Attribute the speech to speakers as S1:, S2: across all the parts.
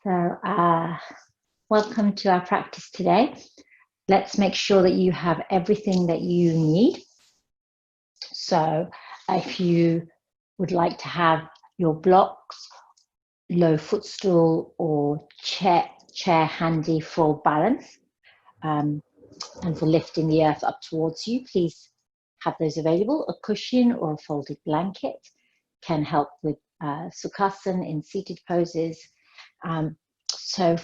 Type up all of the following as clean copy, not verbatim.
S1: So, welcome to our practice today. Let's make sure that you have everything that you need. So, if you would like to have your blocks, low footstool or chair handy for balance and for lifting the earth up towards you, please have those available. A cushion or a folded blanket can help with Sukhasana in seated poses. So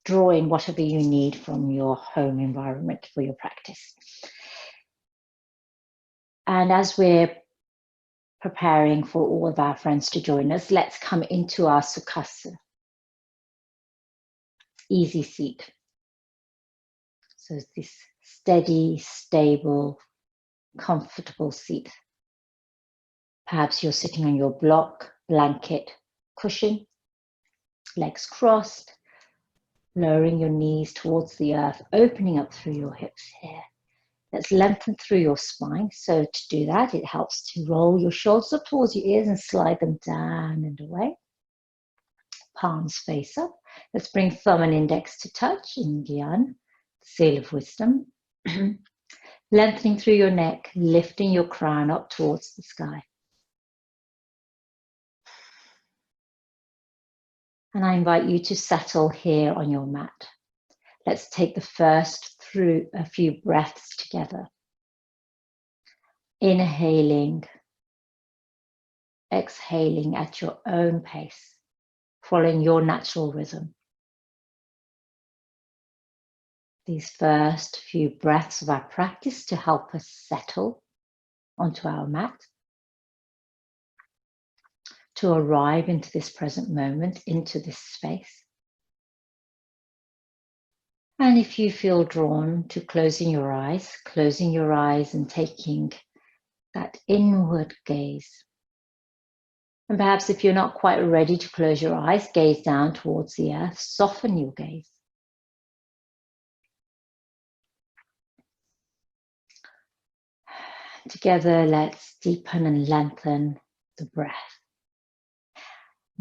S1: draw in whatever you need from your home environment for your practice. And as we're preparing for all of our friends to join us, let's come into our Sukhasana. Easy seat. So this steady, stable, comfortable seat. Perhaps you're sitting on your block, blanket, cushion, legs crossed, lowering your knees towards the earth, opening up through your hips here. Let's lengthen through your spine. So to do that, it helps to roll your shoulders up towards your ears and slide them down and away. Palms face up. Let's bring thumb and index to touch in Gyan, seal of wisdom. Lengthening through your neck, lifting your crown up towards the sky. And I invite you to settle here on your mat. Let's take the first through a few breaths together. Inhaling, exhaling at your own pace, following your natural rhythm. These first few breaths of our practice to help us settle onto our mat, to arrive into this present moment, into this space. And if you feel drawn to closing your eyes and taking that inward gaze. And perhaps if you're not quite ready to close your eyes, gaze down towards the earth, soften your gaze. Together, let's deepen and lengthen the breath.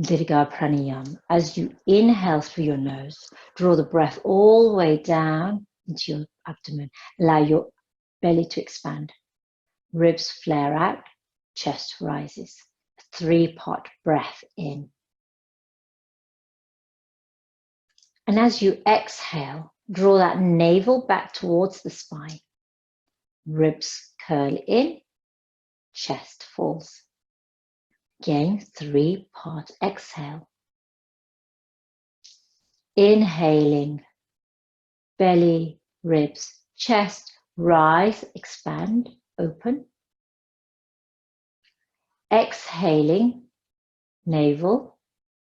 S1: Dirga Pranayama. As you inhale through your nose, draw the breath all the way down into your abdomen. Allow your belly to expand. Ribs flare out, chest rises. 3-part breath in. And as you exhale, draw that navel back towards the spine. Ribs curl in, chest falls. Again, 3-part exhale. Inhaling, belly, ribs, chest, rise, expand, open. Exhaling, navel,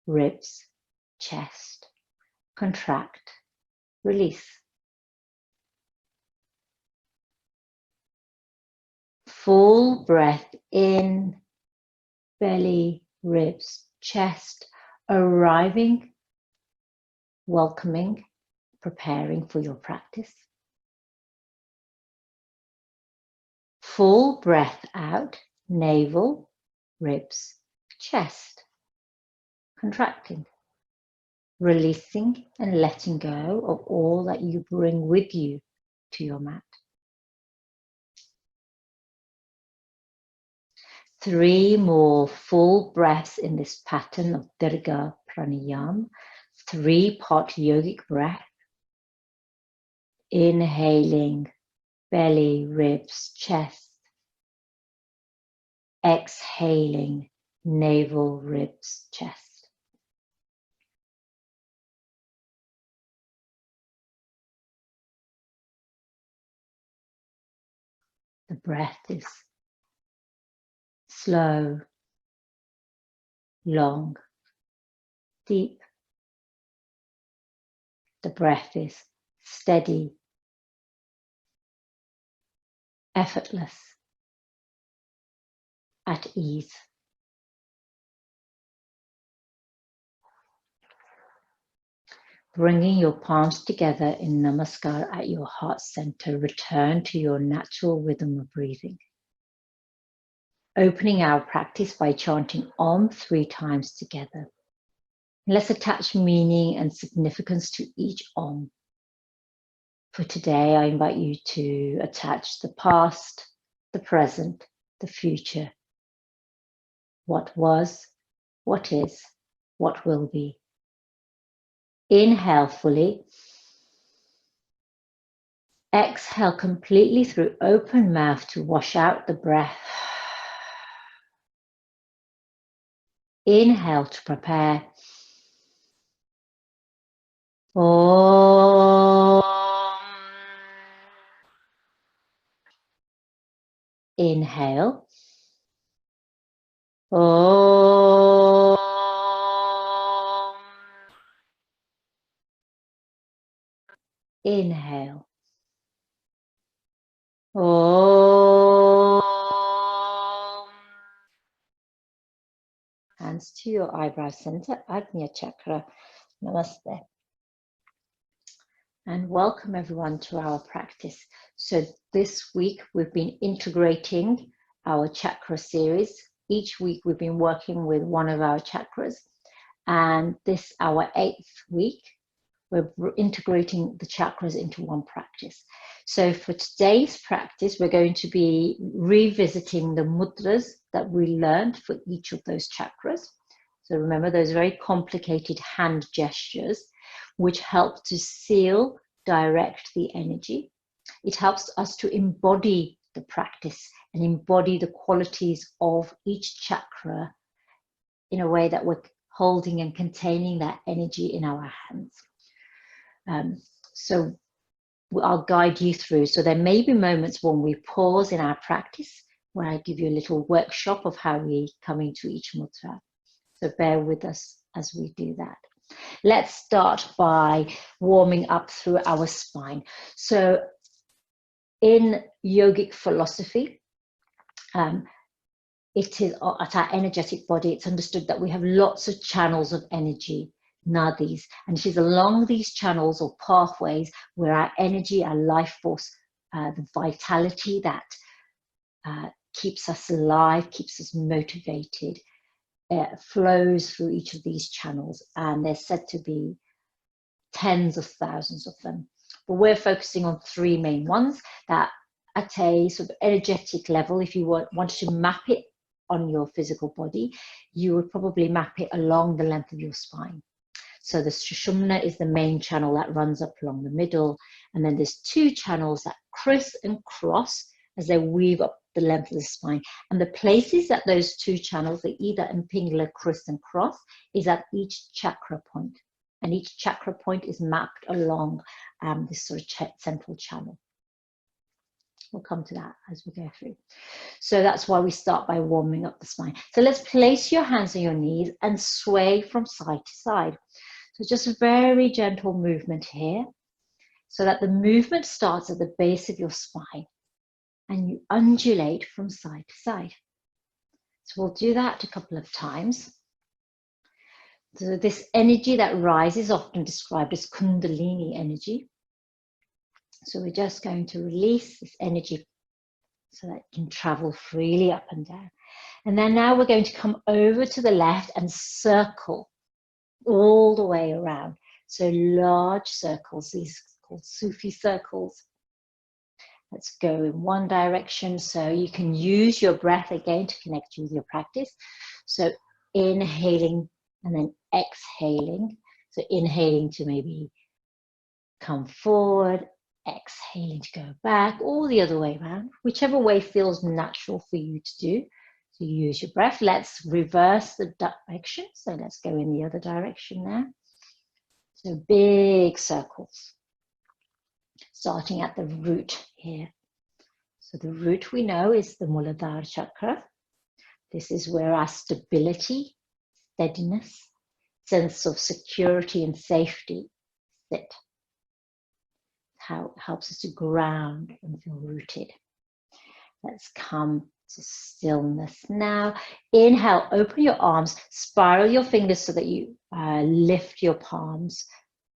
S1: ribs, chest, contract, release. Full breath in, belly, ribs, chest, arriving, welcoming, preparing for your practice. Full breath out, navel, ribs, chest, contracting, releasing and letting go of all that you bring with you to your mat. 3 more full breaths in this pattern of Dirga Pranayama, 3-part yogic breath. Inhaling, belly, ribs, chest. Exhaling, navel, ribs, chest. The breath is slow, long, deep. The breath is steady, effortless, at ease. Bringing your palms together in Namaskar at your heart center, return to your natural rhythm of breathing. Opening our practice by chanting Om 3 times together. Let's attach meaning and significance to each Om. For today, I invite you to attach the past, the present, the future. What was, what is, what will be. Inhale fully. Exhale completely through open mouth to wash out the breath. Inhale to prepare. Om. Inhale. Om. Inhale. Om. Hands to your eyebrow center, Agnya Chakra. Namaste. And welcome everyone to our practice. So this week we've been integrating our chakra series. Each week we've been working with one of our chakras. And this, our 8th week, we're integrating the chakras into one practice. So for today's practice, we're going to be revisiting the mudras that we learned for each of those chakras. So remember those very complicated hand gestures, which help to seal, direct the energy. It helps us to embody the practice and embody the qualities of each chakra in a way that we're holding and containing that energy in our hands. So I'll guide you through. So there may be moments when we pause in our practice, where I give you a little workshop of how we come into each mudra. So bear with us as we do that. Let's start by warming up through our spine. So in yogic philosophy, it is at our energetic body, it's understood that we have lots of channels of energy, nadis, and it is along these channels or pathways where our energy, our life force, the vitality that keeps us alive, keeps us motivated, flows through each of these channels, and there's said to be tens of thousands of them. But we're focusing on 3 main ones that at a sort of energetic level, if you wanted to map it on your physical body, you would probably map it along the length of your spine. So the Sushumna is the main channel that runs up along the middle, and then there's 2 channels that criss and cross as they weave up the length of the spine. And the places that those 2 channels, they either impingla, criss and cross, is at each chakra point. And each chakra point is mapped along this sort of central channel. We'll come to that as we go through. So that's why we start by warming up the spine. So let's place your hands on your knees and sway from side to side. So just a very gentle movement here, so that the movement starts at the base of your spine and you undulate from side to side. So we'll do that a couple of times. So this energy that rises is often described as Kundalini energy. So we're just going to release this energy so that it can travel freely up and down. And then now we're going to come over to the left and circle all the way around. So large circles, these are called Sufi circles. Let's go in one direction. So you can use your breath again to connect you with your practice. So inhaling and then exhaling. So inhaling to maybe come forward, exhaling to go back, or the other way around, whichever way feels natural for you to do. So use your breath. Let's reverse the direction. So let's go in the other direction now. So big circles, starting at the root here. So the root we know is the Muladhara Chakra. This is where our stability, steadiness, sense of security and safety sit. How it helps us to ground and feel rooted. Let's come to stillness now. Inhale, open your arms, spiral your fingers so that you lift your palms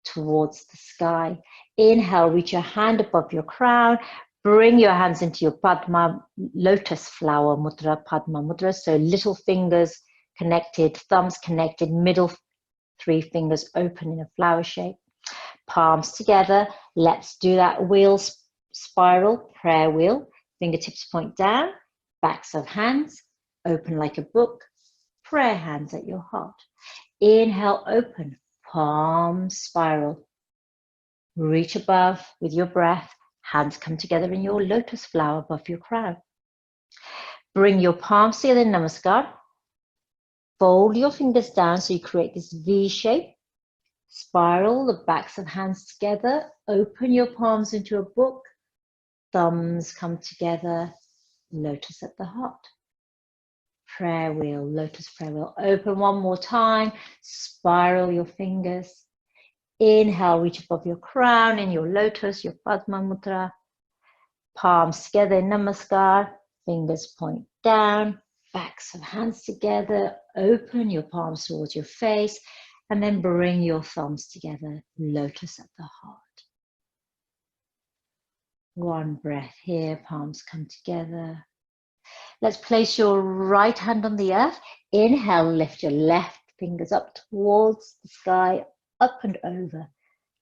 S1: towards the sky. Inhale, reach your hand above your crown. Bring your hands into your Padma, lotus flower mudra, Padma mudra. So little fingers connected, thumbs connected, middle 3 fingers open in a flower shape. Palms together. Let's do that wheel spiral, prayer wheel. Fingertips point down, backs of hands, open like a book, prayer hands at your heart. Inhale, open, palms spiral. Reach above with your breath. Hands come together in your lotus flower above your crown. Bring your palms together in Namaskar. Fold your fingers down so you create this V shape. Spiral the backs of hands together. Open your palms into a book. Thumbs come together. Lotus at the heart. Prayer wheel, lotus prayer wheel. Open one more time. Spiral your fingers. Inhale, reach above your crown in your lotus, your Padma Mudra. Palms together in Namaskar. Fingers point down. Backs of hands together. Open your palms towards your face. And then bring your thumbs together. Lotus at the heart. One breath here. Palms come together. Let's place your right hand on the earth. Inhale, lift your left fingers up towards the sky, up and over.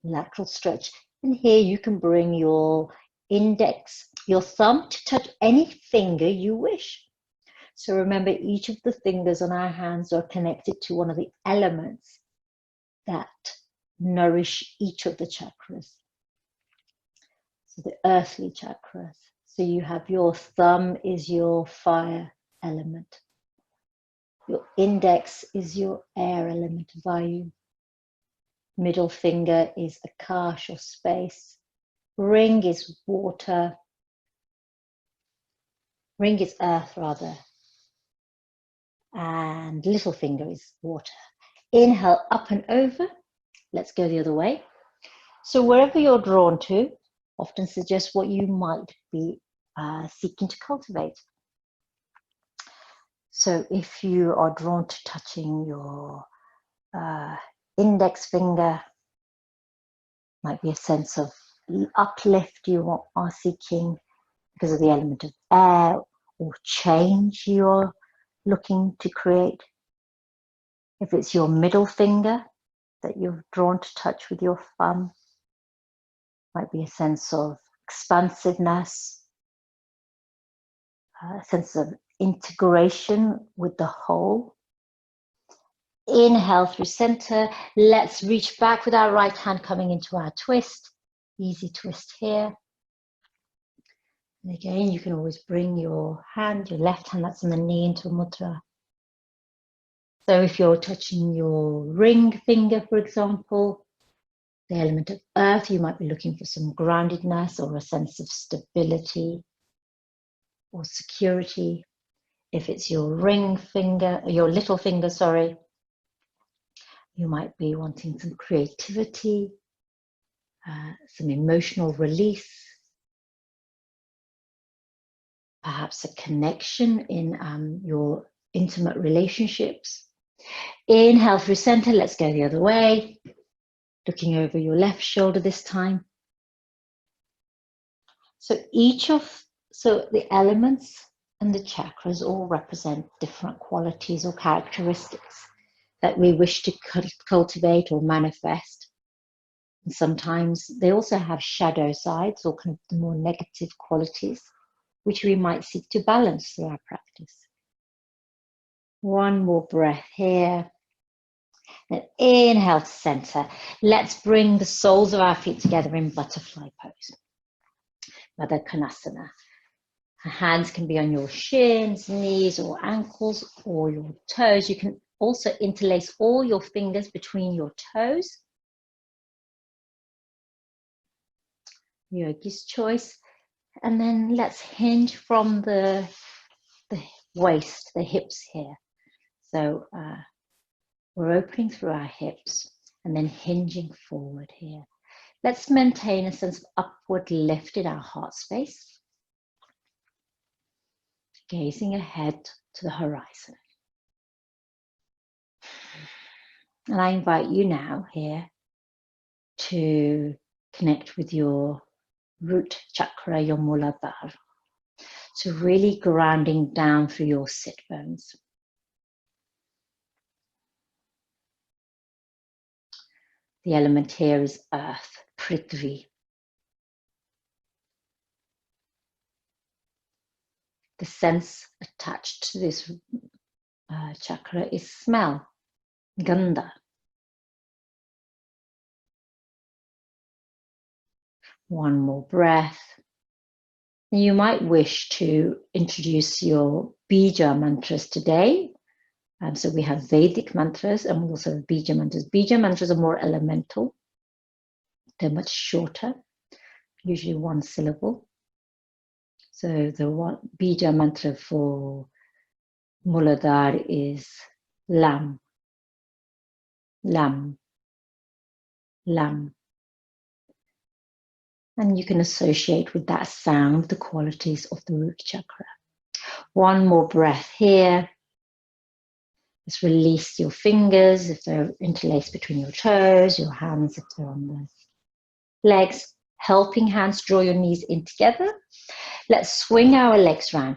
S1: Lateral stretch. And here you can bring your index, your thumb to touch any finger you wish. So remember, each of the fingers on our hands are connected to one of the elements that nourish each of the chakras. So the earthly chakras. So you have your thumb is your fire element. Your index is your air element, Vayu. Middle finger is Akash or space. Ring is water. Ring is earth rather. And little finger is water. Inhale up and over. Let's go the other way. So wherever you're drawn to, often suggest what you might be seeking to cultivate. So if you are drawn to touching your index finger, might be a sense of uplift you are seeking because of the element of air, or change you're looking to create. If it's your middle finger that you're drawn to touch with your thumb, might be a sense of expansiveness, a sense of integration with the whole. Inhale through center. Let's reach back with our right hand coming into our twist. Easy twist here. And again, you can always bring your hand, your left hand that's on the knee, into a mudra. So if you're touching your ring finger, for example, the element of earth, you might be looking for some groundedness or a sense of stability or security. If it's your ring finger, your little finger, sorry, you might be wanting some creativity, some emotional release, perhaps a connection in your intimate relationships. Inhale through center, let's go the other way. Looking over your left shoulder this time. So the elements and the chakras all represent different qualities or characteristics that we wish to cultivate or manifest. And sometimes they also have shadow sides or kind of the more negative qualities, which we might seek to balance through our practice. One more breath here. And inhale to center. Let's bring the soles of our feet together in butterfly pose. Mother Konasana. Hands can be on your shins, knees, or ankles, or your toes. You can also interlace all your fingers between your toes. Yogi's choice. And then let's hinge from the waist, the hips here. So we're opening through our hips and then hinging forward here. Let's maintain a sense of upward lift in our heart space. Gazing ahead to the horizon. And I invite you now here to connect with your root chakra, your Muladhara. So really grounding down through your sit bones. The element here is earth, Prithvi. The sense attached to this chakra is smell, Gandha. One more breath. You might wish to introduce your Bija Mantras today. So we have Vedic mantras and we also have Bija Mantras. Bija Mantras are more elemental. They're much shorter, usually one syllable. So the one Bija Mantra for Muladhara is Lam, Lam, Lam. And you can associate with that sound the qualities of the root chakra. One more breath here. Just release your fingers if they're interlaced between your toes, your hands if they're on the legs. Helping hands, draw your knees in together. Let's swing our legs round.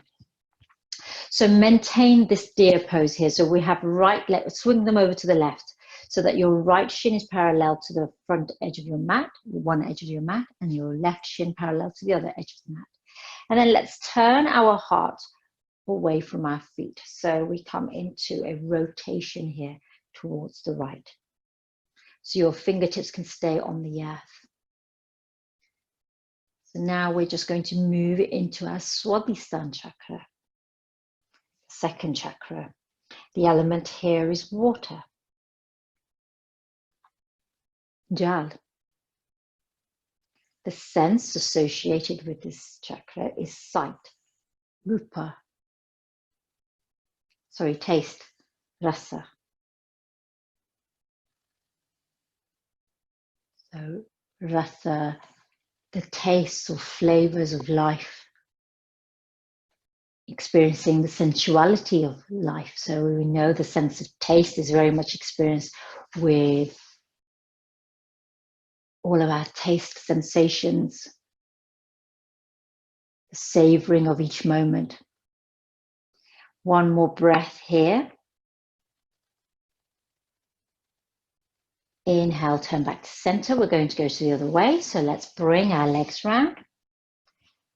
S1: So maintain this deer pose here. So we have right leg, swing them over to the left so that your right shin is parallel to the front edge of your mat, one edge of your mat, and your left shin parallel to the other edge of the mat. And then let's turn our heart away from our feet. So we come into a rotation here towards the right. So your fingertips can stay on the earth. So now we're just going to move into our Swadhisthana Chakra, second chakra. The element here is water, Jal. The sense associated with this chakra is sight, Rupa. Sorry, taste, Rasa. So Rasa, the tastes or flavors of life, experiencing the sensuality of life. So we know the sense of taste is very much experienced with all of our taste sensations, the savoring of each moment. One more breath here. Inhale, turn back to center. We're going to go to the other way. So let's bring our legs round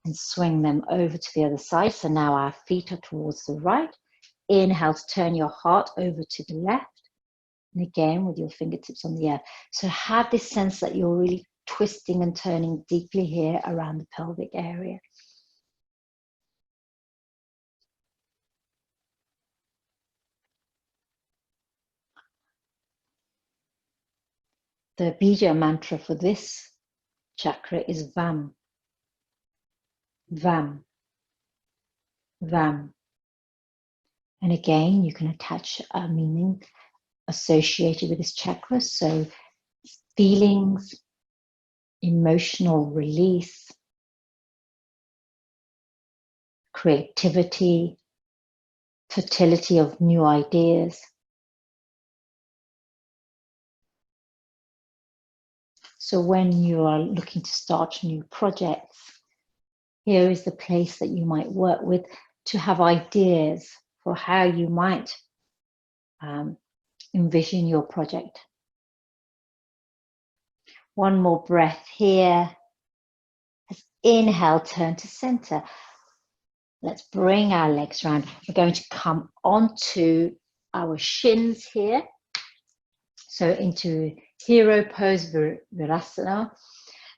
S1: and swing them over to the other side. So now our feet are towards the right. Inhale to turn your heart over to the left. And again, with your fingertips on the earth. So have this sense that you're really twisting and turning deeply here around the pelvic area. The Bija mantra for this chakra is Vam. Vam. Vam. And again, you can attach a meaning associated with this chakra. So feelings, emotional release, creativity, fertility of new ideas. So when you are looking to start new projects, here is the place that you might work with to have ideas for how you might envision your project. One more breath here. As inhale, turn to center. Let's bring our legs around. We're going to come onto our shins here. So into hero pose, Vajrasana.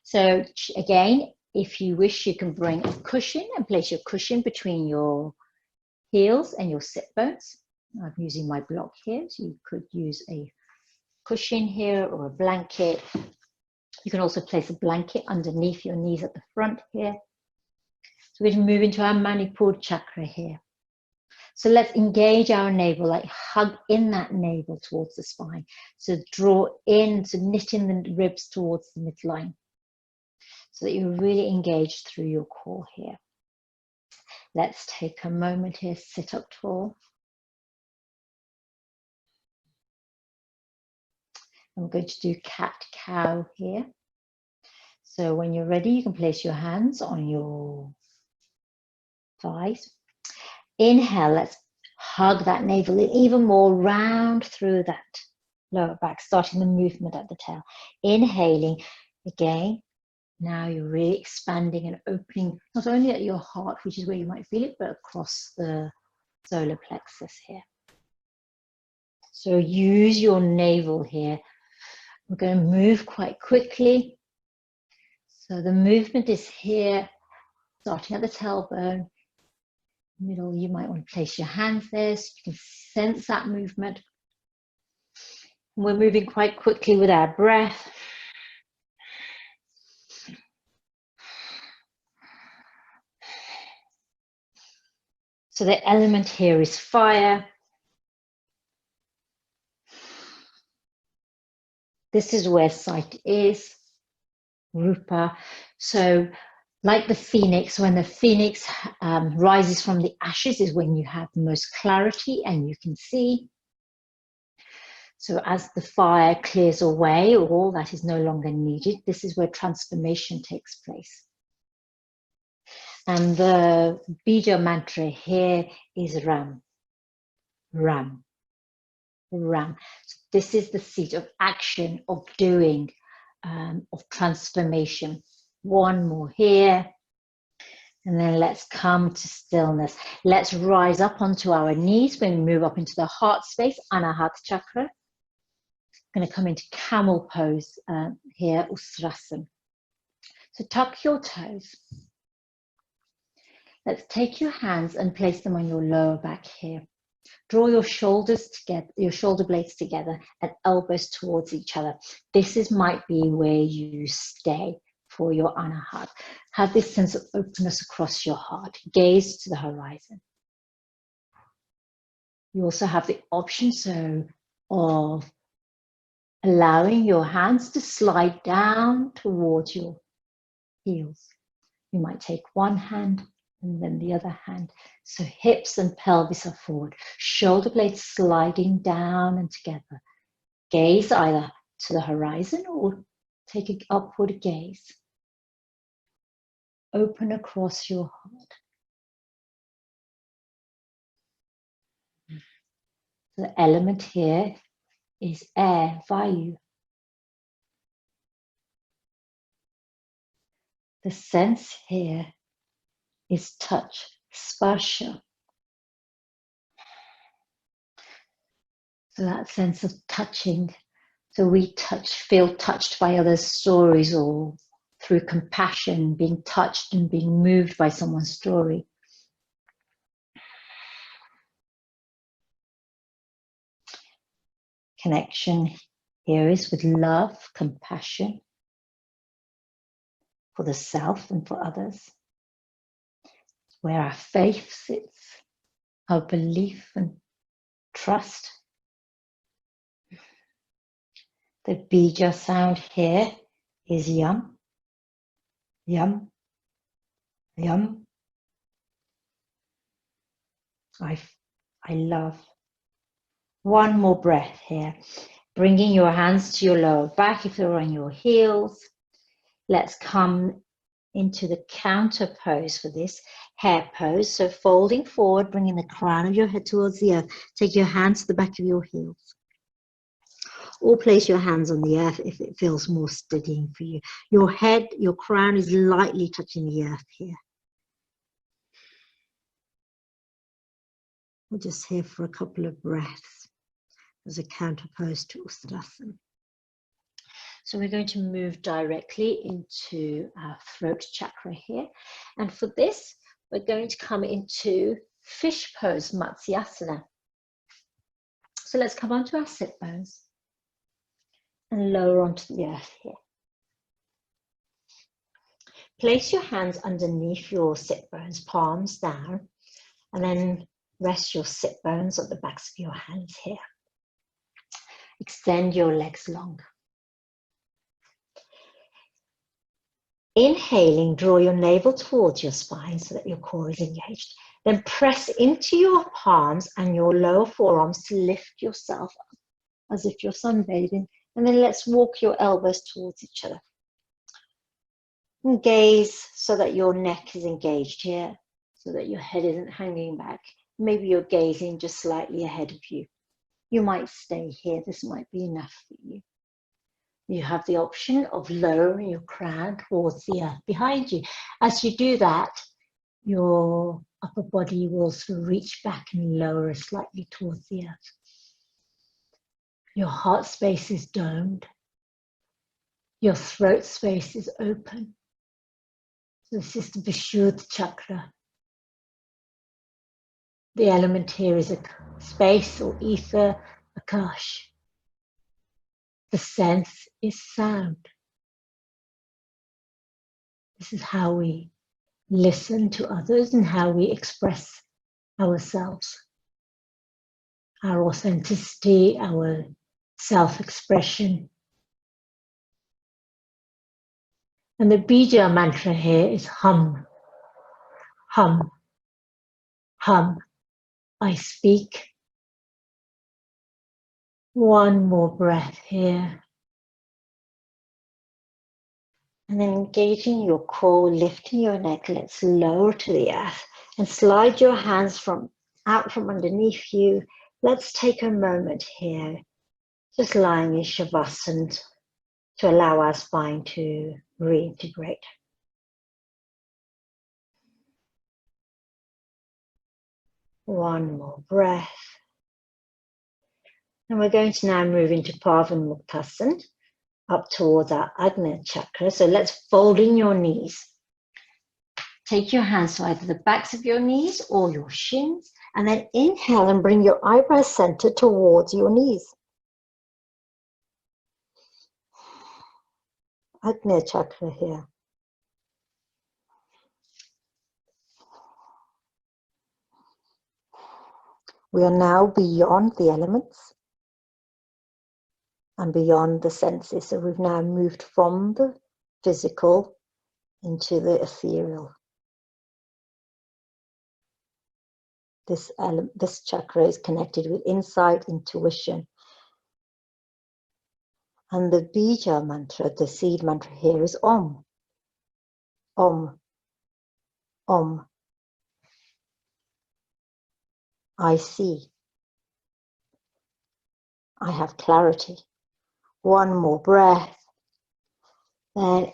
S1: So again, if you wish, you can bring a cushion and place your cushion between your heels and your sit bones. I'm using my block here, so you could use a cushion here or a blanket. You can also place a blanket underneath your knees at the front here. So we're going to move into our Manipura chakra here. So let's engage our navel, like hug in that navel towards the spine. So draw in, so knit in the ribs towards the midline, so that you're really engaged through your core here. Let's take a moment here, sit up tall. I'm going to do cat-cow here. So when you're ready, you can place your hands on your thighs. Inhale, let's hug that navel in even more, round through that lower back, starting the movement at the tail. Inhaling again. Now you're really expanding and opening, not only at your heart, which is where you might feel it, but across the solar plexus here. So use your navel here. We're going to move quite quickly. So the movement is here, starting at the tailbone. Middle, you might want to place your hands there so you can sense that movement. We're moving quite quickly with our breath. So the element here is fire. This is where sight is, rupa. So like the phoenix, when the phoenix rises from the ashes is when you have the most clarity and you can see. So as the fire clears away, all that is no longer needed, this is where transformation takes place. And the Bija mantra here is Ram, Ram, Ram. So this is the seat of action, of doing, of transformation. One more here. And then let's come to stillness. Let's rise up onto our knees when we move up into the heart space, Anahata Chakra. I'm going to come into camel pose here, Ustrasana. So tuck your toes. Let's take your hands and place them on your lower back here. Draw your shoulders together, your shoulder blades together and elbows towards each other. This might be where you stay for your Anahata. Have this sense of openness across your heart. Gaze to the horizon. You also have the option of allowing your hands to slide down towards your heels. You might take one hand and then the other hand. So hips and pelvis are forward. Shoulder blades sliding down and together. Gaze either to the horizon or take an upward gaze. Open across your heart. The element here is air, vayu. The sense here is touch, sparsha. So that sense of touching. So we feel touched by others' stories or through compassion, being touched and being moved by someone's story. Connection here is with love, compassion for the self and for others. It's where our faith sits, our belief and trust. The bija sound here is yum, yum, yum. I love. One more breath here. Bringing your hands to your lower back if they're on your heels. Let's come into the counter pose for this, hair pose. So folding forward, bringing the crown of your head towards the earth. Take your hands to the back of your heels. Or place your hands on the earth if it feels more steadying for you. Your head, your crown is lightly touching the earth here. We're just here for a couple of breaths as a counter pose to Ustrasana. So we're going to move directly into our throat chakra here. And for this, we're going to come into fish pose, Matsyasana. So let's come onto our sit bones and lower onto the earth here. Place your hands underneath your sit bones, palms down, and then rest your sit bones at the backs of your hands here. Extend your legs long. Inhaling, draw your navel towards your spine so that your core is engaged. Then press into your palms and your lower forearms to lift yourself up as if you're sunbathing. And then let's walk your elbows towards each other. And gaze so that your neck is engaged here, so that your head isn't hanging back. Maybe you're gazing just slightly ahead of you. you might stay here. This might be enough for you. You have the option of lowering your crown towards the earth behind you. As you do that, your upper body will sort of reach back and lower slightly towards the earth. Your heart space is domed. Your throat space is open. So this is the Visuddhi Chakra. The element here is a space or ether, akash. The sense is sound. This is how we listen to others and how we express ourselves. Our authenticity, our self-expression. And the Bija mantra here is hum, hum, hum. I speak. One more breath here. And then engaging your core, lifting your neck, let's lower to the earth and slide your hands out from underneath you. Let's take a moment here, just lying in Shavasana to allow our spine to reintegrate. One more breath. And we're going to now move into Pavanmuktasana, up towards our Agnya Chakra. So let's fold in your knees. Take your hands to either the backs of your knees or your shins, and then inhale and bring your eyebrow center towards your knees. Agnya Chakra here. We are now beyond the elements and beyond the senses. So we've now moved from the physical into the ethereal. This chakra is connected with insight, intuition. And the Bija mantra, the seed mantra here is Om. Om. Om. I see. I have clarity. One more breath. Then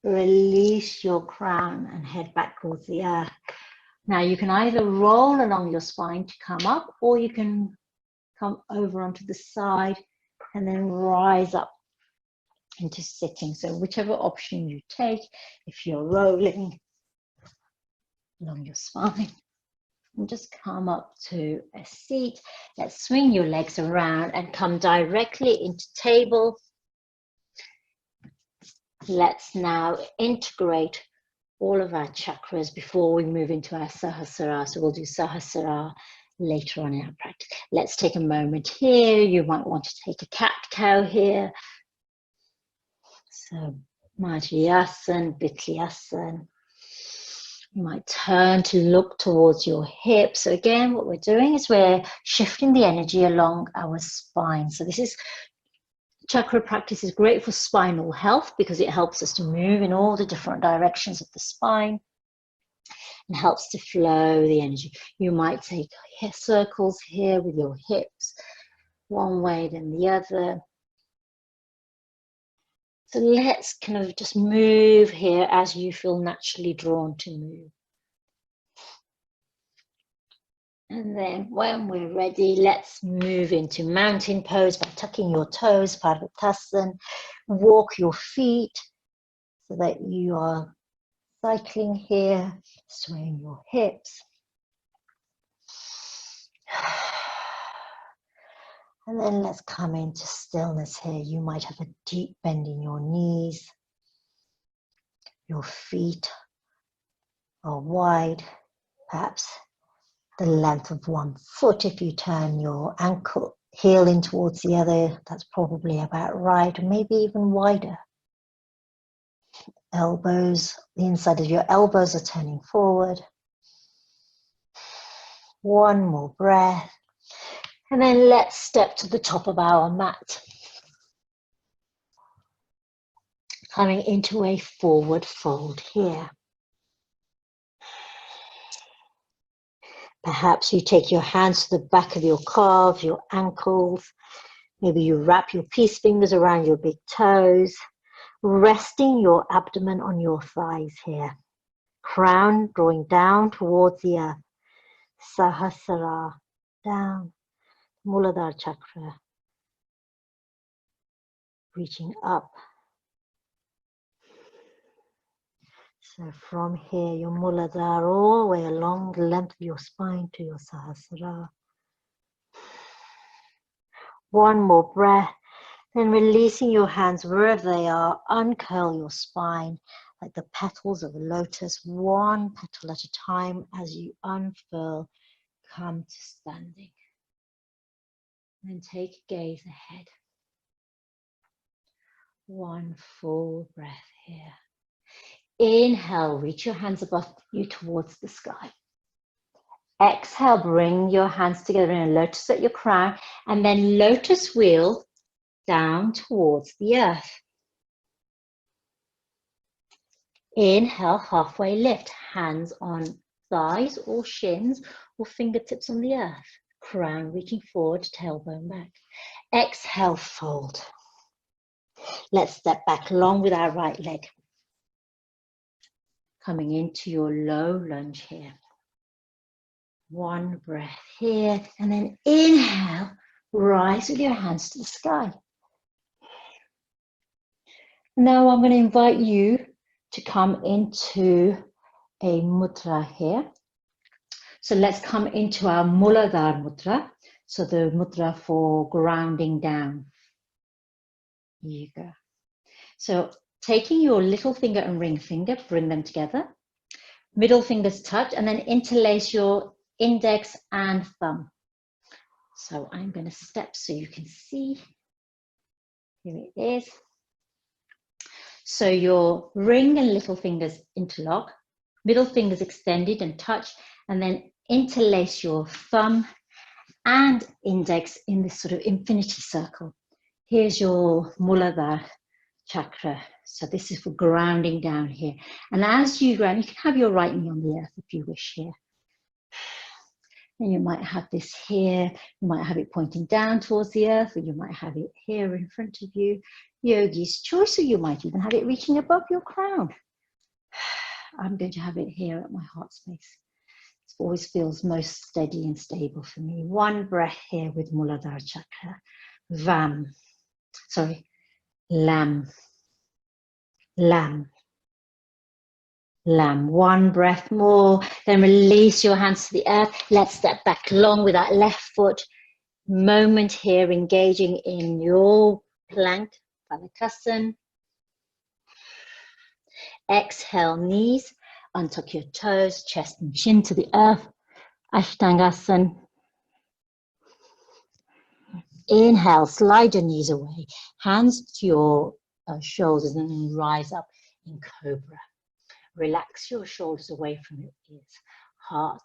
S1: release your crown and head back towards the earth. Now you can either roll along your spine to come up, or you can come over onto the side and then rise up into sitting. So whichever option you take, if you're rolling along your spine, and just come up to a seat. Let's swing your legs around and come directly into table. Let's now integrate all of our chakras before we move into our Sahasrara. So we'll do Sahasrara later on in our practice. Let's take a moment here. You might want to take a cat-cow here. So Vajrasana, Bitlyasana. You might turn to look towards your hips. So again, what we're doing is we're shifting the energy along our spine. So this is chakra practice is great for spinal health because it helps us to move in all the different directions of the spine and helps to flow the energy. You might take circles here with your hips, one way then the other. So let's kind of just move here as you feel naturally drawn to move. And then when we're ready, let's move into mountain pose by tucking your toes, Vajrasana. Walk your feet so that you are cycling here, swaying your hips. And then let's come into stillness here. You might have a deep bend in your knees. Your feet are wide, perhaps the length of 1 foot. If you turn your ankle heel in towards the other, that's probably about right, maybe even wider. Elbows, the inside of your elbows are turning forward. One more breath. And then let's step to the top of our mat. Coming into a forward fold here.
S2: Perhaps you take your hands to the back of your calves, your ankles. Maybe you wrap your peace fingers around your big toes, resting your abdomen on your thighs here. Crown drawing down towards the earth. Sahasrara, down. Muladhara Chakra, reaching up. So from here, your Muladhara all the way along the length of your spine to your Sahasrara. One more breath, then releasing your hands wherever they are, uncurl your spine like the petals of a lotus, one petal at a time. As you unfurl, come to standing. And take a gaze ahead. One full breath here. Inhale, reach your hands above you towards the sky. Exhale, bring your hands together in a lotus at your crown, and then lotus wheel down towards the earth. Inhale, halfway lift, hands on thighs or shins or fingertips on the earth. Crown reaching forward, tailbone back. Exhale, fold. Let's step back long with our right leg. Coming into your low lunge here. One breath here, and then inhale, rise with your hands to the sky. Now I'm going to invite you to come into a mudra here. So let's come into our Mooladhara mudra. So the mudra for grounding down. Here you go. So taking your little finger and ring finger, bring them together. Middle fingers touch, and then interlace your index and thumb. So I'm going to step so you can see. Here it is. So your ring and little fingers interlock, middle fingers extended and touch, and then interlace your thumb and index in this sort of infinity circle. Here's your Muladhara chakra. So this is for grounding down here. And as you ground, you can have your right knee on the earth if you wish here. And you might have this here, you might have it pointing down towards the earth, or you might have it here in front of you. Yogi's choice, or you might even have it reaching above your crown. I'm going to have it here at my heart space. It always feels most steady and stable for me. One breath here with Muladhara Chakra. Lam. Lam. Lamb. One breath more, then release your hands to the earth. Let's step back long with that left foot. Moment here, engaging in your plank, Basu. Exhale, knees, untuck your toes, chest and chin to the earth, Ashtangasana. Inhale, slide your knees away, hands to your shoulders, and then rise up in Cobra. Relax your shoulders away from your ears. Heart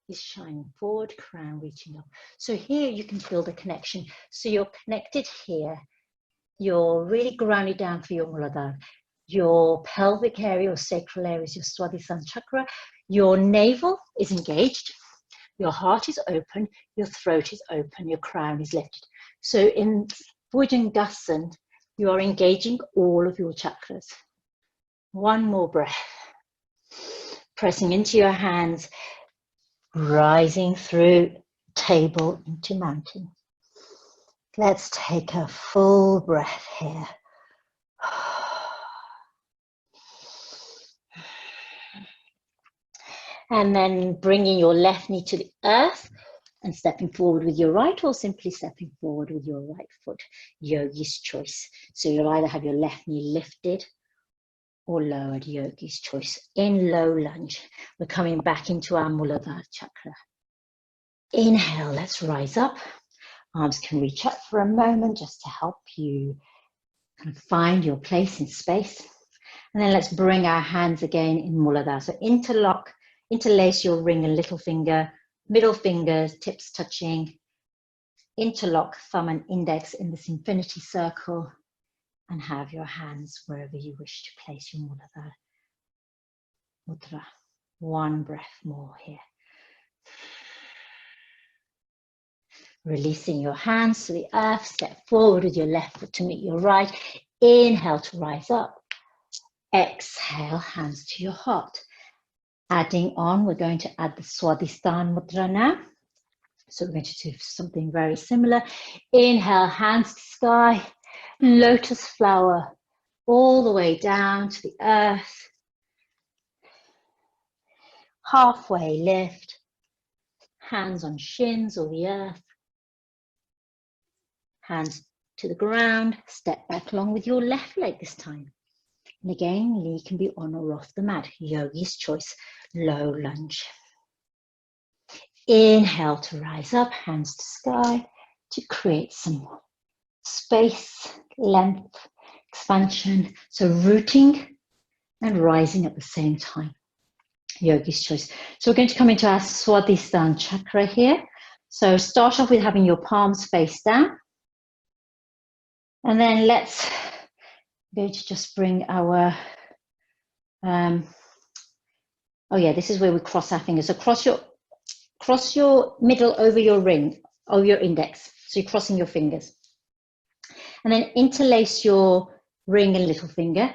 S2: is shining forward, crown reaching up. So here you can build a connection. So you're connected here. You're really grounded down for your Muladhara. Your pelvic area or sacral area is your Swadhisthana Chakra. Your navel is engaged. Your heart is open. Your throat is open. Your crown is lifted. So in Vajrasana, you are engaging all of your chakras. One more breath. Pressing into your hands, rising through table into mountain. Let's take a full breath here. And then bringing your left knee to the earth and stepping forward with your right, or simply stepping forward with your right foot. Yogi's choice. So you'll either have your left knee lifted or lowered, yogi's choice. In low lunge, we're coming back into our Muladhara Chakra. Inhale, let's rise up. Arms can reach up for a moment just to help you kind of find your place in space. And then let's bring our hands again in Muladhara. So interlace your ring and little finger, middle fingers, tips touching. Interlock thumb and index in this infinity circle. And have your hands wherever you wish to place your Muladhara mudra. One breath more here. Releasing your hands to the earth, step forward with your left foot to meet your right. Inhale to rise up. Exhale, hands to your heart. Adding on, we're going to add the Swadhisthana Mudra now. So we're going to do something very similar. Inhale, hands to sky, lotus flower, all the way down to the earth. Halfway lift, hands on shins or the earth. Hands to the ground, step back along with your left leg this time. And again, knee can be on or off the mat. Yogi's choice, low lunge. Inhale to rise up, hands to sky, to create some space, length, expansion. So rooting and rising at the same time. Yogi's choice. So we're going to come into our Swadhisthana Chakra here. So start off with having your palms face down. And then let's go to just bring our, this is where we cross our fingers. So cross your middle over your ring, over your index. So you're crossing your fingers. And then interlace your ring and little finger.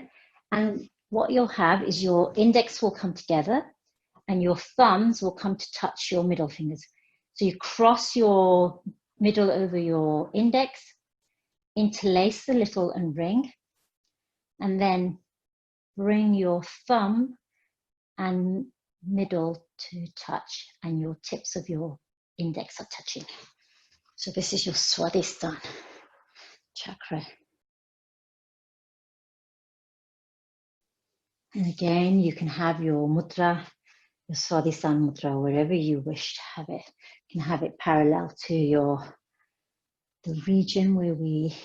S2: And what you'll have is your index will come together and your thumbs will come to touch your middle fingers. So you cross your middle over your index, interlace the little and ring, and then bring your thumb and middle to touch, and your tips of your index are touching. So this is your Swadhisthana Chakra. And again, you can have your mudra, your Swadhisthana mudra, wherever you wish to have it. You can have it parallel to the region where we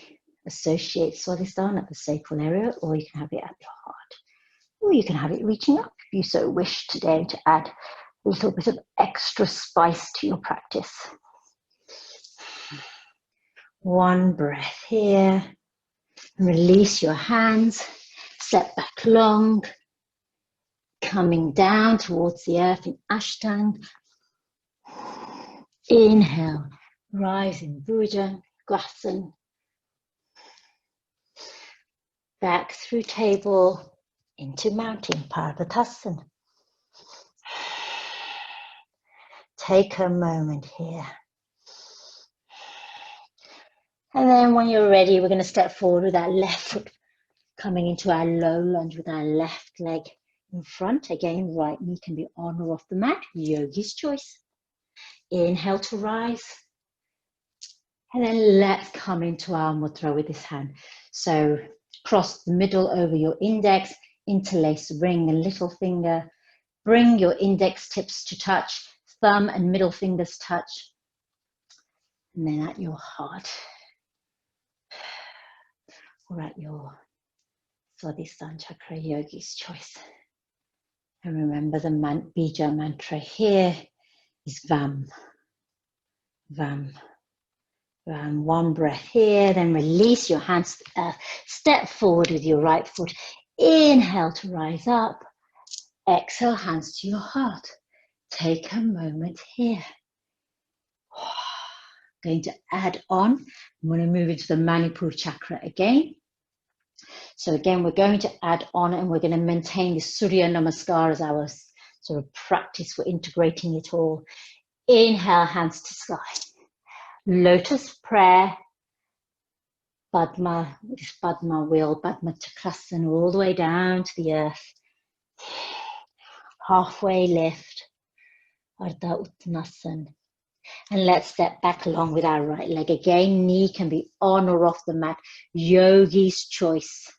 S2: associate Swadhisthana at the sacral area, or you can have it at your heart. Or you can have it reaching up if you so wish today to add a little bit of extra spice to your practice. One breath here. Release your hands. Step back long. Coming down towards the earth in Ashtanga. Inhale. Rise in Bhujan, Grasana. Back through table. Into mountain, Parvatasana. Take a moment here. And then when you're ready, we're going to step forward with our left foot, coming into our low lunge with our left leg in front. Again, right knee can be on or off the mat, yogi's choice. Inhale to rise. And then let's come into our mudra with this hand. So cross the middle over your index, interlace ring and little finger, bring your index tips to touch, thumb and middle fingers touch, and then at your heart, or at your Swadhisthana Chakra, yogi's choice. And remember the Bija mantra here is Vam, Vam, Vam. One breath here, then release your hands to the earth. Step forward with your right foot. Inhale to rise up. Exhale, hands to your heart. Take a moment here. Going to add on. I'm going to move into the Manipura Chakra again. So again, we're going to add on and we're going to maintain the Surya Namaskar as our sort of practice for integrating it all. Inhale, hands to sky. Lotus prayer. Padma, this Padma wheel, Padma Chakrasana, all the way down to the earth. Halfway lift, Ardha Uttanasana. And let's step back along with our right leg. Again, knee can be on or off the mat. Yogi's choice.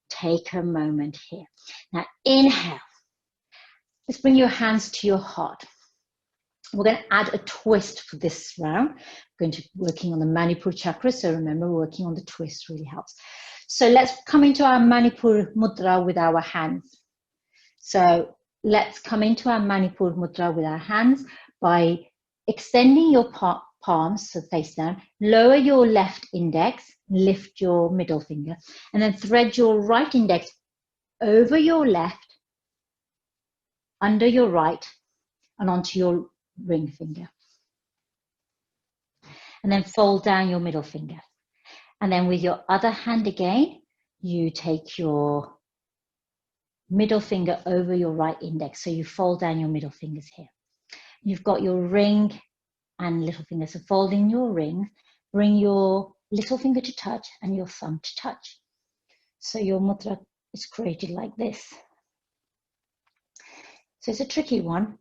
S2: Take a moment here. Now inhale. Let's bring your hands to your heart. We're going to add a twist for this round. We're going to be working on the Manipura Chakra. So remember, working on the twist really helps. So let's come into our Manipura Mudra with our hands. So let's come into our Manipura Mudra with our hands by extending your palms, so face down. Lower your left index, lift your middle finger, and then thread your right index over your left, under your right, and onto your ring finger. And then fold down your middle finger. And then with your other hand again, you take your middle finger over your right index. So you fold down your middle fingers here. You've got your ring and little finger. So folding your ring, bring your little finger to touch and your thumb to touch. So your mudra is created like this. So it's a tricky one.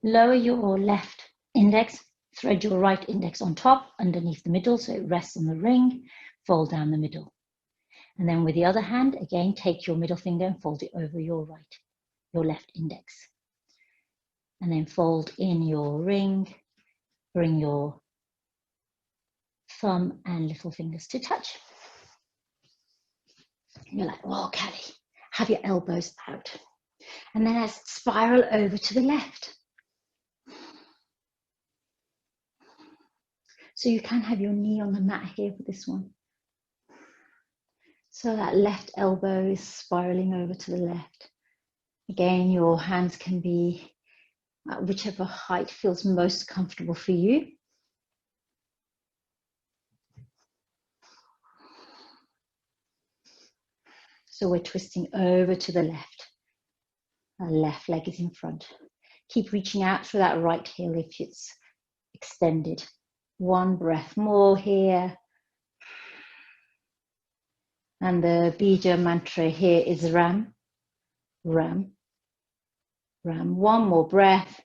S2: Lower your left index, thread your right index on top, underneath the middle, so it rests on the ring, fold down the middle. And then with the other hand, again, take your middle finger and fold it over your left index. And then fold in your ring, bring your thumb and little fingers to touch. You're like, oh, Kelly, have your elbows out. And then let's spiral over to the left. So you can have your knee on the mat here for this one. So that left elbow is spiraling over to the left. Again, your hands can be at whichever height feels most comfortable for you. So we're twisting over to the left. Our left leg is in front. Keep reaching out through that right heel if it's extended. One breath more here. And the Bija mantra here is Ram, Ram, Ram. One more breath.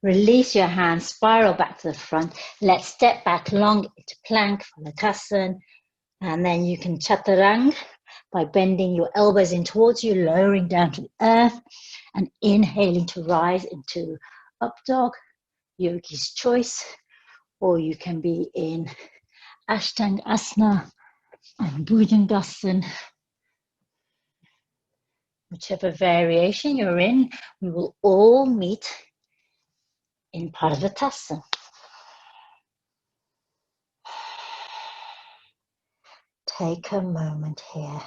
S2: Release your hands, spiral back to the front. Let's step back long into plank, Phalakasana. And then you can chaturanga by bending your elbows in towards you, lowering down to the earth, and inhaling to rise into up dog, yogi's choice. Or you can be in Ashtangasana and Bhujangasana. Whichever variation you're in, we will all meet in Parvatasana. Take a moment here.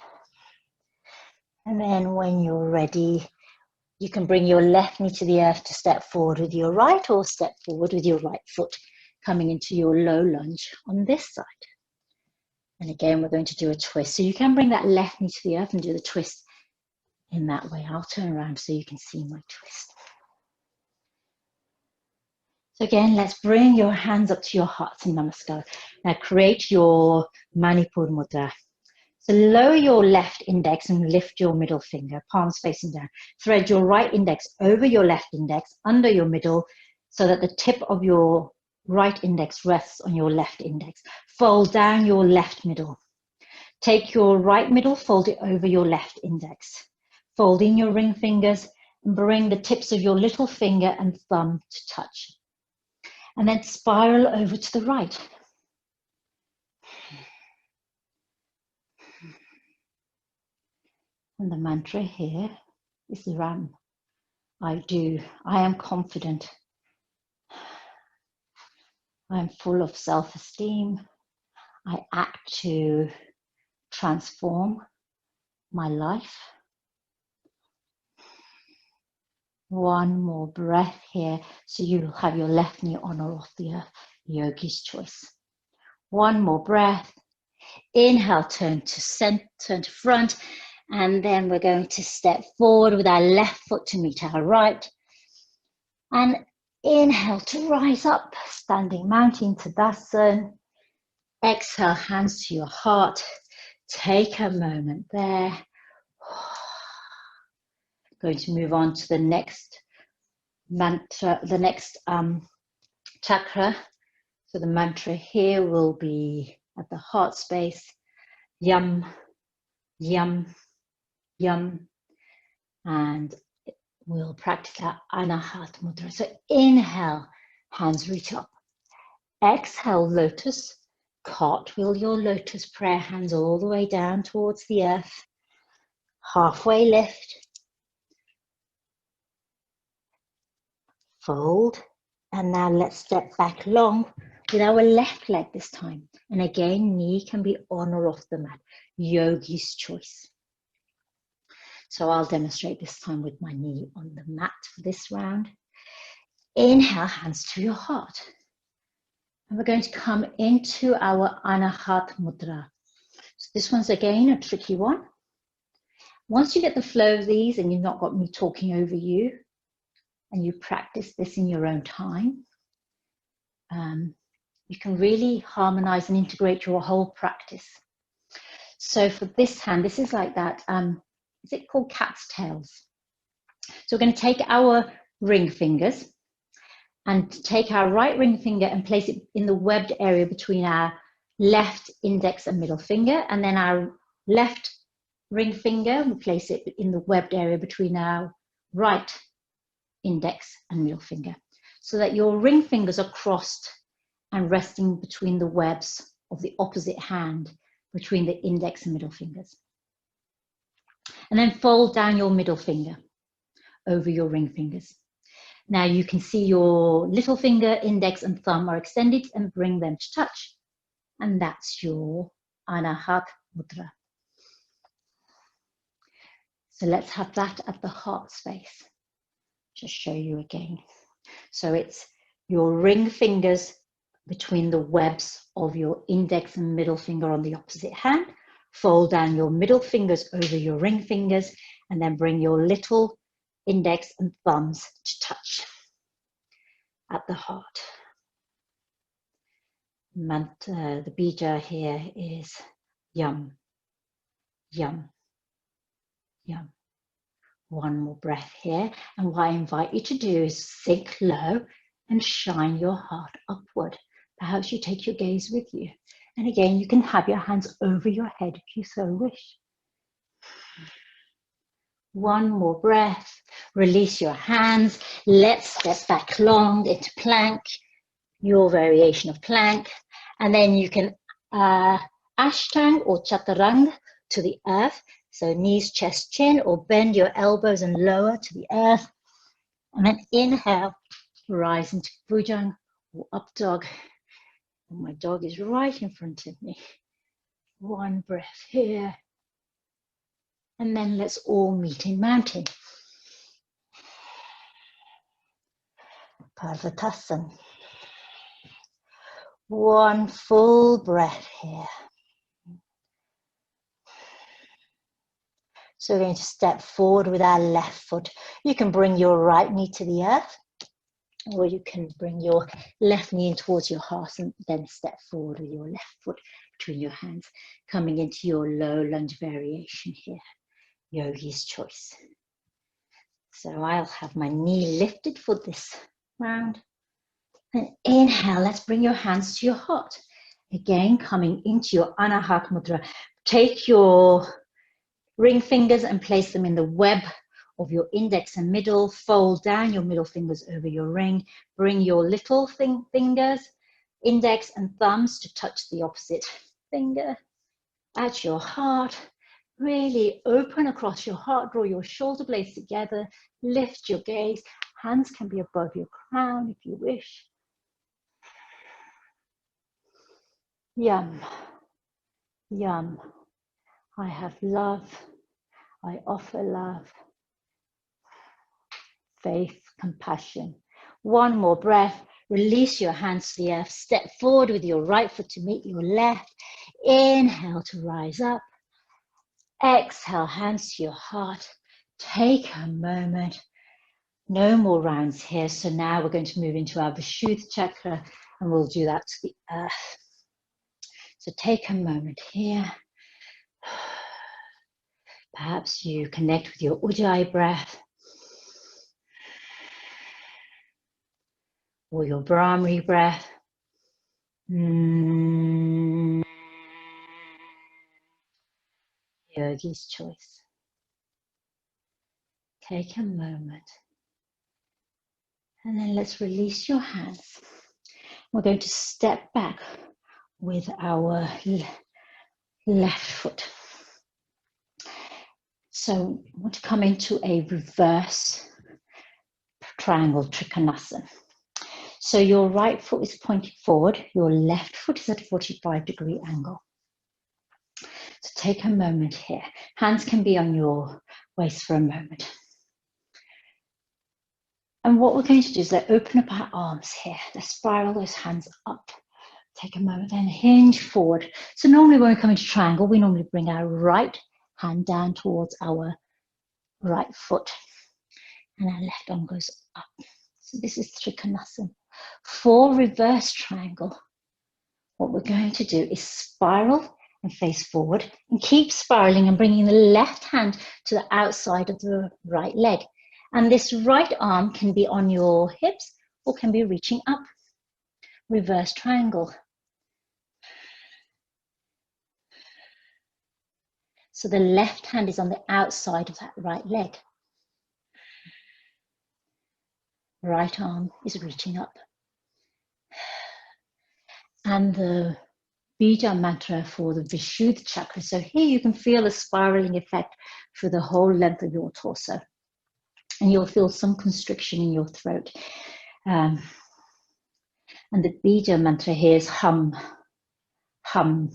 S2: And then when you're ready, you can bring your left knee to the earth to step forward with your right, or step forward with your right foot, coming into your low lunge on this side. And again, we're going to do a twist. So you can bring that left knee to the earth and do the twist in that way. I'll turn around so you can see my twist. So again, let's bring your hands up to your hearts in Namaskar. Now create your Manipura mudra. So lower your left index and lift your middle finger, palms facing down. Thread your right index over your left index, under your middle, so that the tip of your right index rests on your left index. Fold down your left middle. Take your right middle, fold it over your left index. Fold in your ring fingers and bring the tips of your little finger and thumb to touch. And then spiral over to the right. And the mantra here is the Ram. I am confident. I am full of self-esteem. I act to transform my life. One more breath here, so you'll have your left knee on or off the earth, yogi's choice. One more breath. Inhale, turn to center, turn to front, and then we're going to step forward with our left foot to meet our right. And inhale to rise up, standing mountain Tadasana. Exhale, hands to your heart. Take a moment there. Going to move on to the next mantra, the next chakra. So the mantra here will be at the heart space. Yum, yum, yum. And we'll practice our Anahata mudra. So inhale, hands reach up. Exhale, lotus. Cartwheel your lotus prayer hands all the way down towards the earth. Halfway lift. Fold. And now let's step back long with our left leg this time. And again, knee can be on or off the mat. Yogi's choice. So I'll demonstrate this time with my knee on the mat for this round. Inhale, hands to your heart. And we're going to come into our Anahata Mudra. So this one's again a tricky one. Once you get the flow of these and you've not got me talking over you, and you practice this in your own time, you can really harmonize and integrate your whole practice. So for this hand, this is like that, is it called cat's tails? So we're going to take our ring fingers and take our right ring finger and place it in the webbed area between our left index and middle finger, and then our left ring finger, we place it in the webbed area between our right index and middle finger, so that your ring fingers are crossed and resting between the webs of the opposite hand, between the index and middle fingers. And then fold down your middle finger over your ring fingers. Now you can see your little finger, index and thumb are extended, and bring them to touch. And that's your Anahata Mudra. So let's have that at the heart space. Just show you again. So it's your ring fingers between the webs of your index and middle finger on the opposite hand. Fold down your middle fingers over your ring fingers, and then bring your little index and thumbs to touch at the heart. The bija here is yum, yum, yum. One more breath here, and what I invite you to do is sink low and shine your heart upward. Perhaps you take your gaze with you. And again, you can have your hands over your head if you so wish. One more breath. Release your hands. Let's step back long into plank, your variation of plank. And then you can ashtang or chaturanga to the earth. So knees, chest, chin, or bend your elbows and lower to the earth. And then inhale, rise into bujang or up dog. And my dog is right in front of me. One breath here. And then let's all meet in mountain. Parvatasana. One full breath here. So we're going to step forward with our left foot. You can bring your right knee to the earth, or you can bring your left knee in towards your heart and then step forward with your left foot between your hands, coming into your low lunge variation here, yogi's choice. So I'll have my knee lifted for this round. And inhale, let's bring your hands to your heart. Again, coming into your Anahata Mudra. Take your ring fingers and place them in the web of your index and middle. Fold down your middle fingers over your ring. Bring your little fingers, index and thumbs to touch the opposite finger. At your heart, really open across your heart. Draw your shoulder blades together. Lift your gaze. Hands can be above your crown if you wish. Yum, yum. I have love. I offer love. Faith, compassion. One more breath. Release your hands to the earth. Step forward with your right foot to meet your left. Inhale to rise up. Exhale, hands to your heart. Take a moment. No more rounds here. So now we're going to move into our Visuddhi Chakra, and we'll do that to the earth. So take a moment here. Perhaps you connect with your Ujjayi breath, or your Brahmari breath. Yogi's choice. Take a moment. And then let's release your hands. We're going to step back with our left foot. So we want to come into a reverse triangle Trikonasana. So your right foot is pointed forward, your left foot is at a 45-degree angle. So take a moment here. Hands can be on your waist for a moment. And what we're going to do is open up our arms here. Let's spiral those hands up Take a moment and hinge forward. So normally when we come into triangle, we normally bring our right hand down towards our right foot. And our left arm goes up. So this is Trikonasana. For reverse triangle, what we're going to do is spiral and face forward and keep spiraling and bringing the left hand to the outside of the right leg. And this right arm can be on your hips or can be reaching up. Reverse triangle. So the left hand is on the outside of that right leg. Right arm is reaching up. And the Bija Mantra for the Visuddhi Chakra. So here you can feel a spiraling effect for the whole length of your torso. And you'll feel some constriction in your throat. And the Bija Mantra here is hum, hum,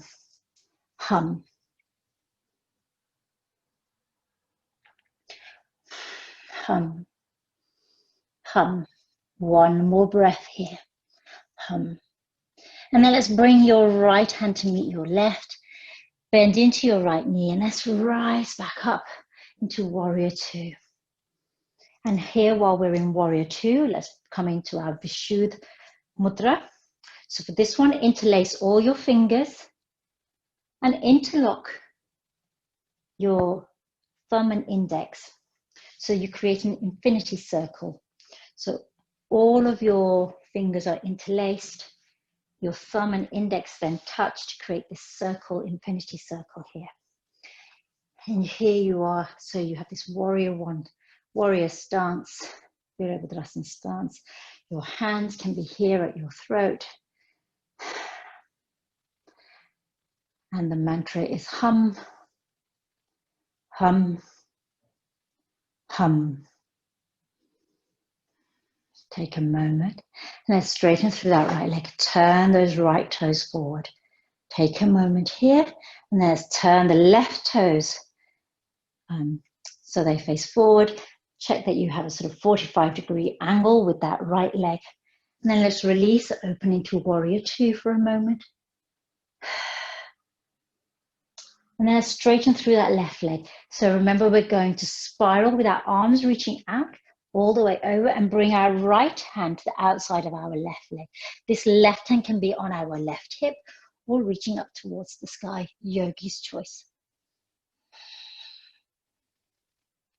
S2: hum. Hum, hum. One more breath here. Hum. And then let's bring your right hand to meet your left. Bend into your right knee and let's rise back up into Warrior Two. And here while we're in Warrior Two, let's come into our Visuddhi Mudra. So for this one, interlace all your fingers and interlock your thumb and index. So you create an infinity circle. So all of your fingers are interlaced. Your thumb and index then touch to create this circle, infinity circle here. And here you are. So you have this Warrior One, Warrior stance, Vajrasana stance. Your hands can be here at your throat. And the mantra is hum, hum, hum. Take a moment and then straighten through that right leg. Turn those right toes forward. Take a moment here and then let's turn the left toes so they face forward. Check that you have a sort of 45-degree angle with that right leg. And then let's release, open into Warrior Two for a moment. And then let's straighten through that left leg. So remember, we're going to spiral with our arms reaching out all the way over and bring our right hand to the outside of our left leg. This left hand can be on our left hip or reaching up towards the sky, yogi's choice.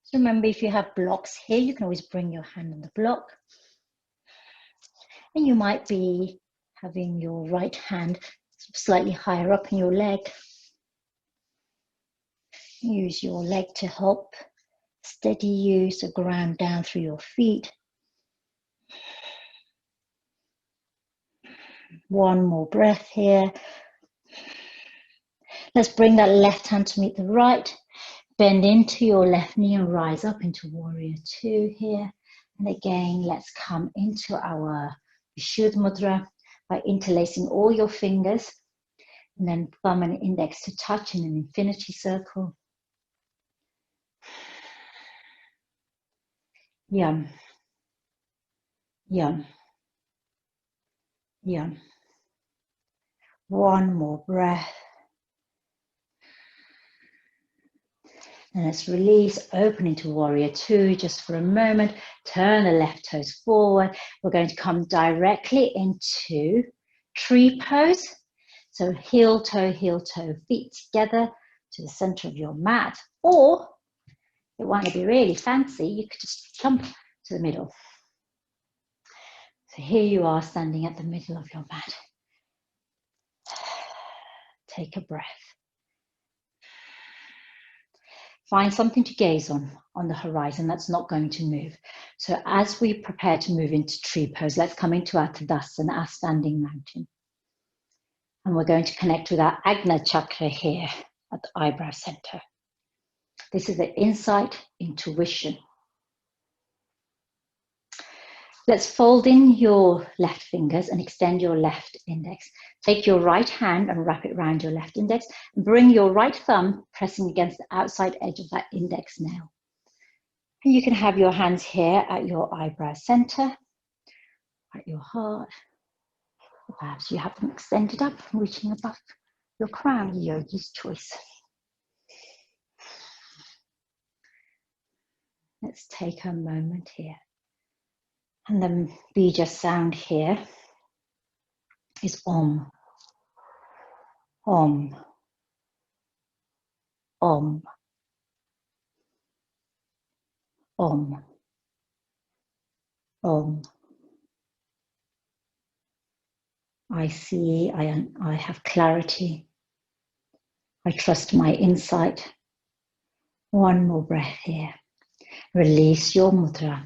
S2: So remember, if you have blocks here, you can always bring your hand on the block. And you might be having your right hand slightly higher up in your leg. Use your leg to help steady you, so ground down through your feet. One more breath here. Let's bring that left hand to meet the right. Bend into your left knee and rise up into Warrior Two here. And again, let's come into our Visuddhi Mudra by interlacing all your fingers and then thumb and index to touch in an infinity circle. Yum, yum, yum. One more breath. And let's release, open into Warrior Two just for a moment. Turn the left toes forward. We're going to come directly into tree pose. So heel toe, feet together to the center of your mat. Or if you want to be really fancy, you could just jump to the middle. So here you are standing at the middle of your mat. Take a breath. Find something to gaze on the horizon that's not going to move. So as we prepare to move into tree pose, let's come into our Swadhistana, our standing mountain. And we're going to connect with our Agnya Chakra here at the eyebrow center. This is the insight, intuition. Let's fold in your left fingers and extend your left index. Take your right hand and wrap it around your left index and bring your right thumb pressing against the outside edge of that index nail. And you can have your hands here at your eyebrow center, at your heart. Or perhaps you have them extended up, reaching above your crown, yogi's choice. Let's take a moment here. And the Bija sound here is Om. Om. Om. Om. Om. I see, I have clarity. I trust my insight. One more breath here. Release your mudra.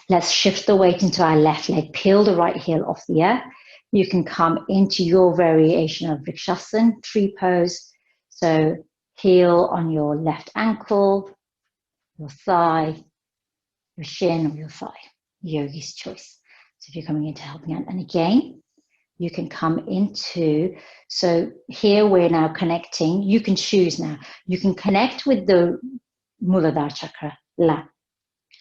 S2: Let's shift the weight into our left leg. Peel the right heel off the earth. You can come into your variation of Vrikshasana, tree pose. So heel on your left ankle, your thigh, your shin or your thigh. Yogi's choice. So if you're coming into helping out, and again, you can come into, so here we're now connecting. You can choose now. You can connect with the Muladhara chakra, la,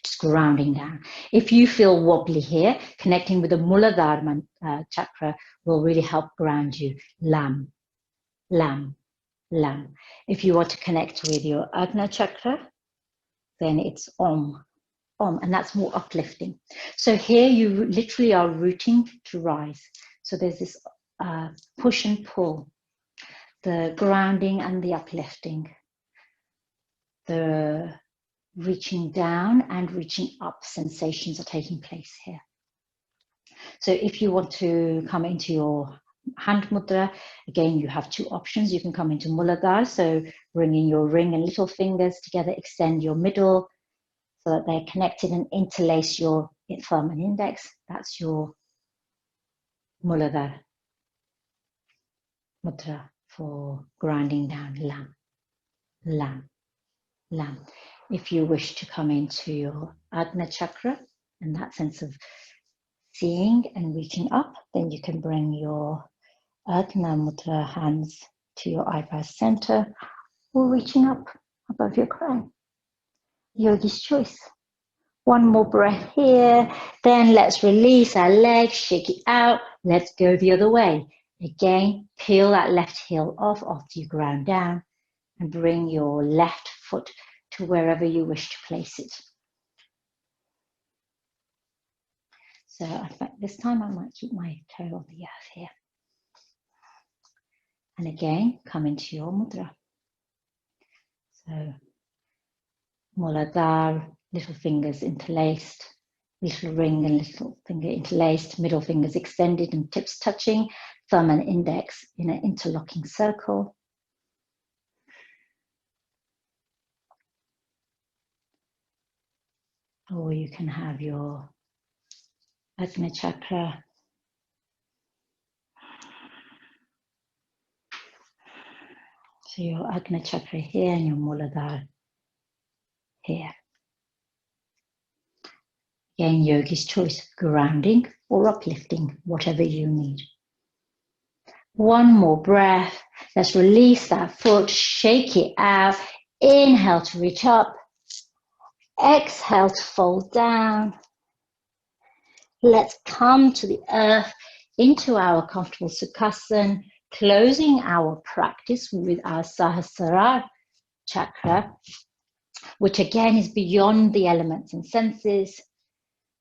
S2: just grounding down. If you feel wobbly here, connecting with the Muladhara chakra will really help ground you. Lam, lam, lam. If you want to connect with your Agnya Chakra, then it's Om, Om, and that's more uplifting. So here you literally are rooting to rise. So there's this push and pull, the grounding and the uplifting, the reaching down and reaching up sensations are taking place here. So if you want to come into your hand mudra, again, you have two options. You can come into Muladhara, so bringing your ring and little fingers together, extend your middle so that they're connected and interlace your thumb and index. That's your Muladhara mudra for grounding down, lam, lam, lam. If you wish to come into your Agnya Chakra and that sense of seeing and reaching up, then you can bring your Agnya mudra hands to your eyebrow center or reaching up above your crown. Yogi's choice. One more breath here. Then let's release our legs, shake it out. Let's go the other way. Again, peel that left heel off after you ground down and bring your left foot to wherever you wish to place it. So in fact, this time I might keep my toe on the earth here. And again, come into your mudra. So Mooladhara, little fingers interlaced, little ring and little finger interlaced, middle fingers extended and tips touching, thumb and index in an interlocking circle. Or you can have your Agnya Chakra so your Agnya Chakra here and your Mooladhara here. Again, yogi's choice, grounding or uplifting, whatever you need. One more breath. Let's release that foot, shake it out. Inhale to reach up. Exhale to fold down. Let's come to the earth into our comfortable Sukhasana, closing our practice with our Sahasrara chakra, which again is beyond the elements and senses,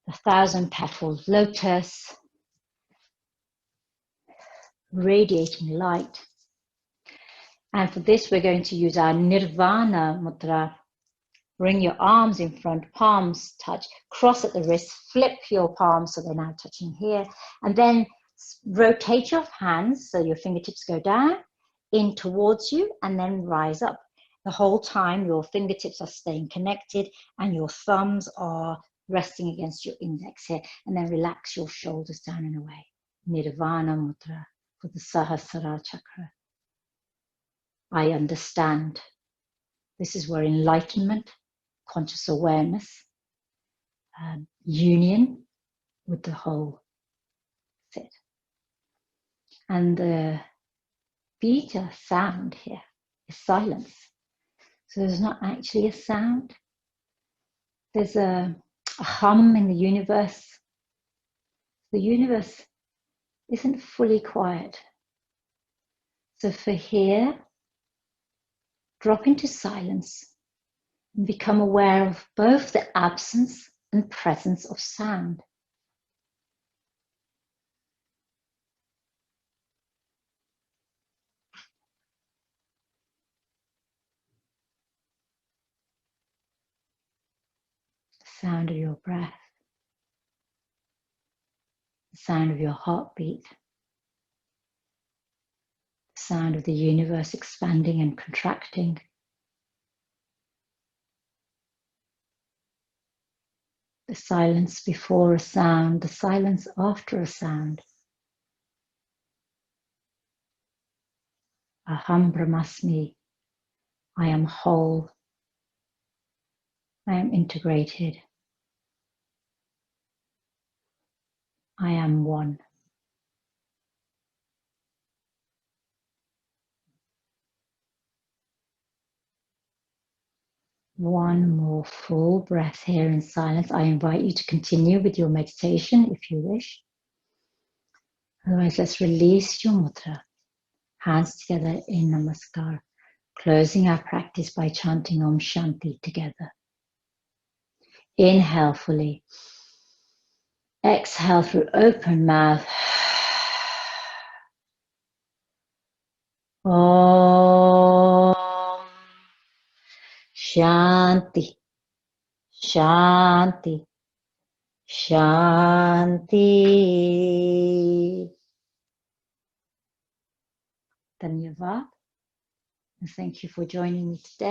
S2: the 1,000-petaled lotus, radiating light. And for this, we're going to use our Nirvana mudra. Bring your arms in front, palms touch, cross at the wrist, flip your palms so they're now touching here, and then rotate your hands so your fingertips go down, in towards you, and then rise up. The whole time your fingertips are staying connected and your thumbs are resting against your index here, and then relax your shoulders down and away. Nirvana mudra for the Sahasrara chakra. I understand. This is where enlightenment, conscious awareness, union with the whole sit. And the Bija sound here is silence. So there's not actually a sound. There's a hum in the universe. The universe
S1: isn't fully quiet. So for here, drop into silence and become aware of both the absence and presence of sound. The sound of your breath, the sound of your heartbeat, the sound of the universe expanding and contracting. The silence before a sound, the silence after a sound. Aham Brahmasmi, I am whole, I am integrated, I am one. One more full breath here in silence. I invite you to continue with your meditation if you wish. Otherwise, let's release your mudra. Hands together in Namaskar. Closing our practice by chanting Om Shanti together. Inhale fully. Exhale through open mouth. Om Shanti. Shanti. Shanti. Dhanyavad. And thank you for joining me today.